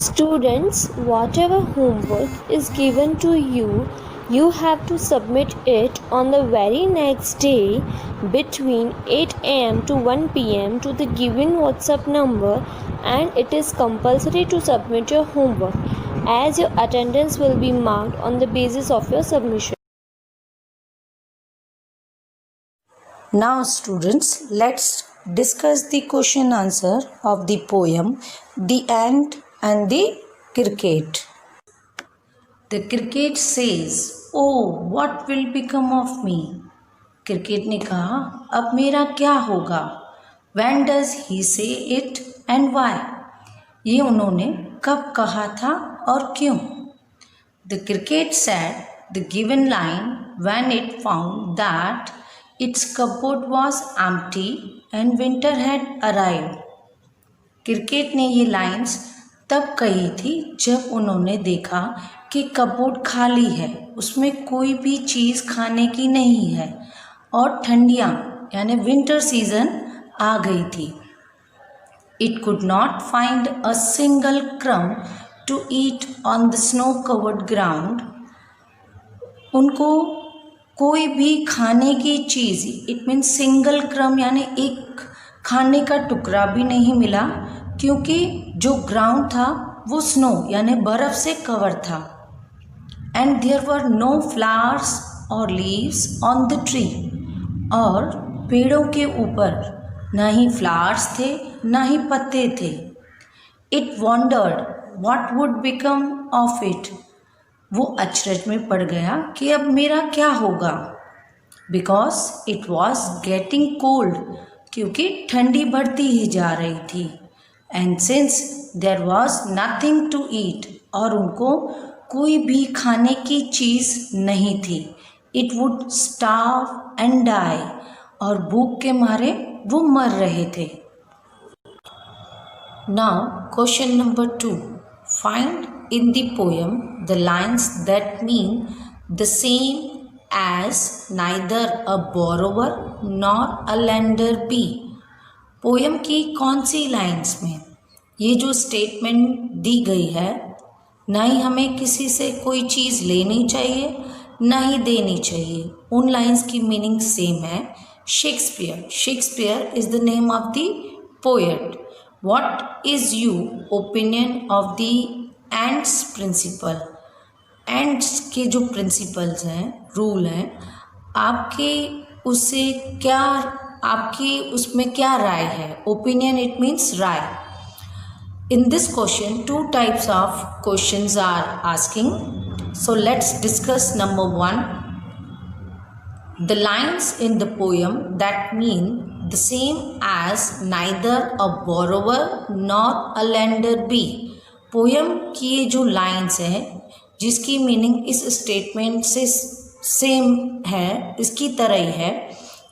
Students, whatever homework is given to you, you have to submit it on the very next day between 8 am to 1 pm to the given WhatsApp number, and it is compulsory to submit your homework as your attendance will be marked on the basis of your submission. Now students, let's discuss the question answer of the poem The Ant and the Cricket. The cricket says, "Oh, what will become of me?" Cricket ने कहा, अब मेरा क्या होगा? When does he say it and why? ये उन्होंने कब कहा था और क्यों? The cricket said the given line when it found that its cupboard was empty and winter had arrived. Cricket ने ये लाइंस तब कही थी जब उन्होंने देखा कि कपबोर्ड खाली है, उसमें कोई भी चीज़ खाने की नहीं है और ठंडियाँ यानी विंटर सीजन आ गई थी. It could not find a single crumb to eat on the snow covered ground. उनको कोई भी खाने की चीज़, इट मीन्स सिंगल क्रम यानी एक खाने का टुकड़ा भी नहीं मिला, क्योंकि जो ग्राउंड था वो स्नो यानी बर्फ़ से कवर था. And there were no flowers और लीव्स ऑन द ट्री. और पेड़ों के ऊपर ना ही फ्लावर्स थे ना ही पत्ते थे. It wandered what would become of it. वो अचरज में पड़ गया कि अब मेरा क्या होगा. Because it was getting cold, क्योंकि ठंडी बढ़ती ही जा रही थी. And since there was nothing to eat, और उनको कोई भी खाने की चीज़ नहीं थी. It would starve and die, और भूख के मारे वो मर रहे थे. Now question number 2. Find in the poem the lines that mean the same as neither a borrower nor a lender be. Poem की कौन सी लाइन्स में ये जो स्टेटमेंट दी गई है, ना ही हमें किसी से कोई चीज़ लेनी चाहिए ना ही देनी चाहिए, उन लाइन्स की मीनिंग सेम है. Shakespeare is the name of the poet. What is you opinion of the ant's principle. Ant's के जो प्रिंसिपल्स हैं, रूल हैं, आपके उसमें क्या राय है? ओपिनियन इट मीन्स राय. In this question 2 types of questions are asking. So let's discuss number 1. The lines in the poem that mean the same as neither a borrower nor a lender be. Poem की ये जो lines हैं जिसकी meaning इस statement से same है, इसकी तरह ही है,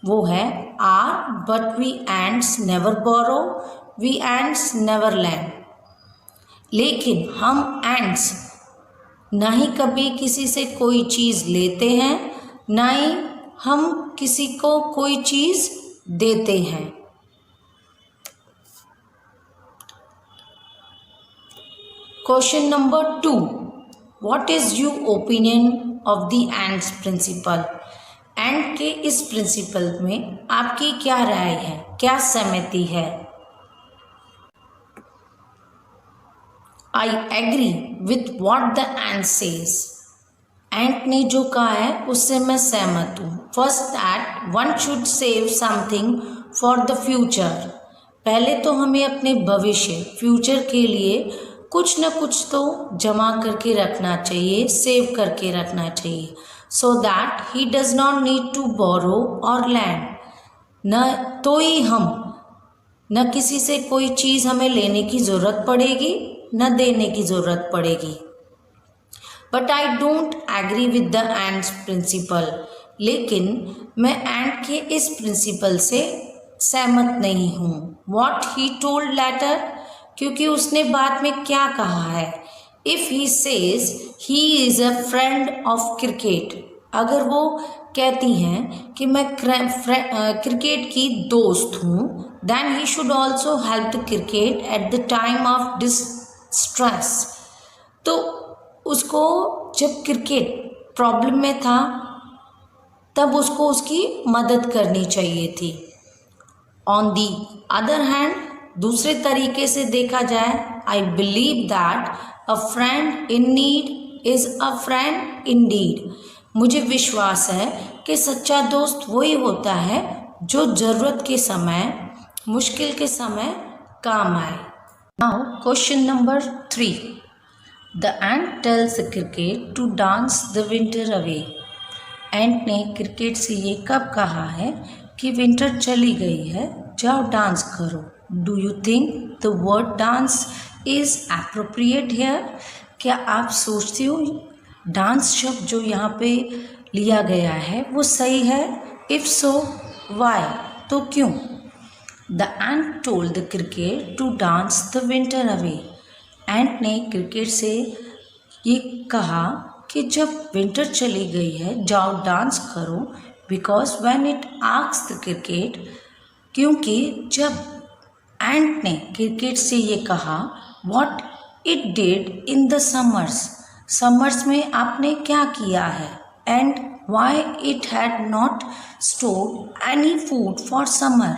वो है are but we ants never borrow, we ants never lend. लेकिन हम एंड्स ना ही कभी किसी से कोई चीज़ लेते हैं ना ही हम किसी को कोई चीज़ देते हैं. Question number 2. What is your opinion of the ant's principle. Ant के इस प्रिंसिपल में आपकी क्या राय है, क्या सहमति है? I agree with what the ant says. Ant ने जो कहा है उससे मैं सहमत हूँ. First that one should save something for the future. पहले तो हमें अपने भविष्य फ्यूचर के लिए कुछ न कुछ तो जमा करके रखना चाहिए, सेव करके रखना चाहिए, so that he does not need to borrow और लैंड. न तो ही हम न किसी से कोई चीज़ हमें लेने की ज़रूरत पड़ेगी न देने की ज़रूरत पड़ेगी. But I don't agree with the ant's principle. लेकिन मैं एंड के इस प्रिंसिपल से सहमत नहीं हूँ. वॉट ही टोल्ड लेटर, क्योंकि उसने बाद में क्या कहा है. If he says he is a friend of cricket, अगर वो कहती हैं कि मैं क्रिकेट की दोस्त हूँ, then he should also help the cricket at the time of stress. तो उसको जब क्रिकेट प्रॉब्लम में था तब उसको उसकी मदद करनी चाहिए थी। ऑन दी अदर हैंड, दूसरे तरीके से देखा जाए, I believe that a friend in need is a friend in deed. मुझे विश्वास है कि सच्चा दोस्त वही होता है जो ज़रूरत के समय, मुश्किल के समय काम आए। Now question number 3। The ant tells the cricket to dance the winter away. Ant ने क्रिकेट से ये कब कहा है कि विंटर चली गई है, जाओ डांस करो। Do you think the word dance is appropriate here? क्या आप सोचते हो डांस शब्द जो यहाँ पे लिया गया है वो सही है? If so why? तो क्यों? The ant told the cricket to dance the winter away. Ant ने क्रिकेट से ये कहा कि जब विंटर चली गई है जाओ डांस करो। Because when it asks the cricket, क्योंकि जब एंट ने क्रिकेट से ये कहा what it did in the summers, summers में आपने क्या किया है, and why it had not stored any food for summer,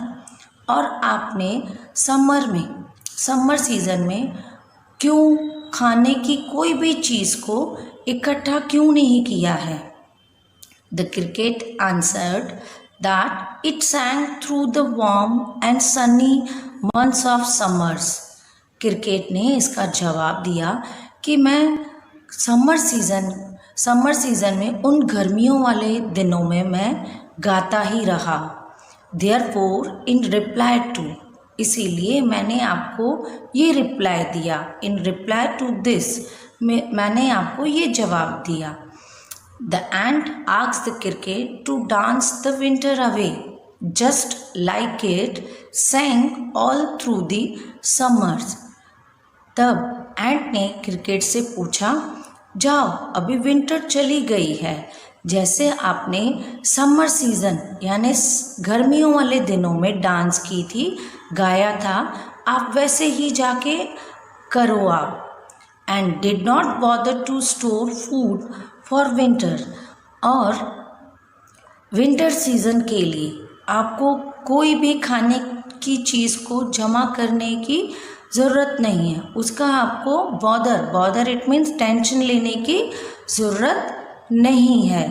और आपने समर में, समर सीजन में क्यों खाने की कोई भी चीज़ को इकट्ठा क्यों नहीं किया है? The cricket answered that it sang through the warm and Sunny months of summers. Cricket ने इसका जवाब दिया कि मैं समर सीज़न में उन गर्मियों वाले दिनों में मैं गाता ही रहा। देयरफॉर इन रिप्लाई टू, इसीलिए मैंने आपको ये रिप्लाई दिया। इन रिप्लाई टू दिस, मैंने आपको ये जवाब दिया। The ant asked the cricket to dance the winter away just like it sang all through the summers. तब एंट ने क्रिकेट से पूछा जाओ अभी विंटर चली गई है, जैसे आपने समर सीज़न यानी गर्मियों वाले दिनों में डांस की थी, गाया था, आप वैसे ही जाके करो आप। And did not bother to store food for winter, और विंटर सीज़न के लिए आपको कोई भी खाने की चीज़ को जमा करने की ज़रूरत नहीं है, उसका आपको बॉदर इट मीन्स टेंशन लेने की ज़रूरत नहीं है।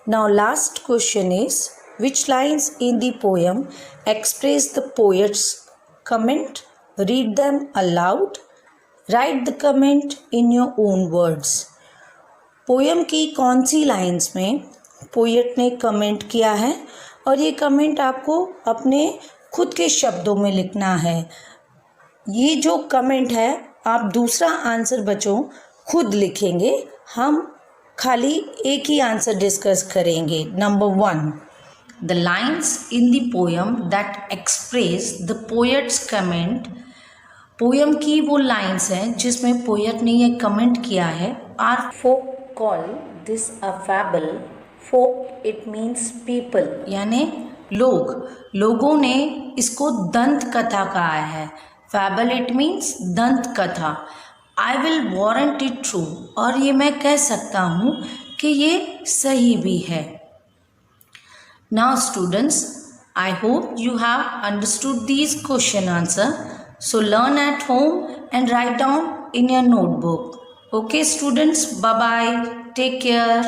Now last question is, which lines in the poem express the poet's comment? Read them aloud. Write the comment in your own words. Poem की कौन सी लाइन्स में पोएट ने कमेंट किया है और ये कमेंट आपको अपने खुद के शब्दों में लिखना है। ये जो कमेंट है आप दूसरा आंसर बच्चों खुद लिखेंगे, हम खाली एक ही आंसर डिस्कस करेंगे। Number 1, the lines in the poem that express the poets comment. Poem की वो लाइन्स हैं जिसमें पोएट ने ये कमेंट किया है। Our folk call this a fable. folk it means people, यानी लोगों ने इसको दंत कथा कहा है। फैबल इट मीन्स दंत कथा। I will warrant it true, और ये मैं कह सकता हूँ कि ये सही भी है। Now students, I hope you have understood these question answer, so learn at home and write down in your notebook. Okay students, bye bye, take care.